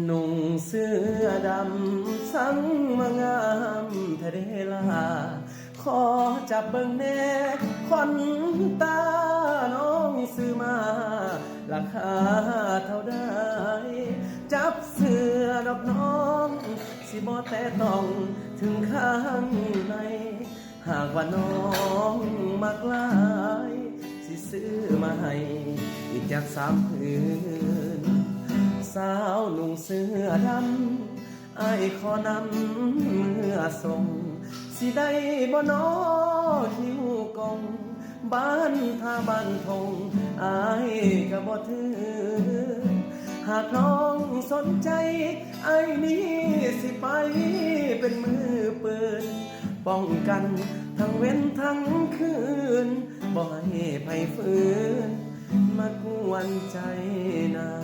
นุ่งเสื้อดำสังมางามทะเลลาขอจับเบิ่งแน่ควันตาน้องซื้อมาราคาเท่าใดจับเสื้อดอกน้องสิบ่แต่ต้องถึงข้างในหากว่าน้องมักหลายสิซื้อมาให้อีกจาก3 ผืนสาวนุ่งเสื้อดำอ้ายขอนำเมื่อส่งสิได้บ่น้อหิวกงบ้านท่าบ้านทงอ้ายก็บ่ถือหากน้องสนใจอ้ายนี้สิไปเป็นมือปืนป้องกันทั้งเว้นทั้งคืนบ่ให้ไผฝืนมากวนใจนา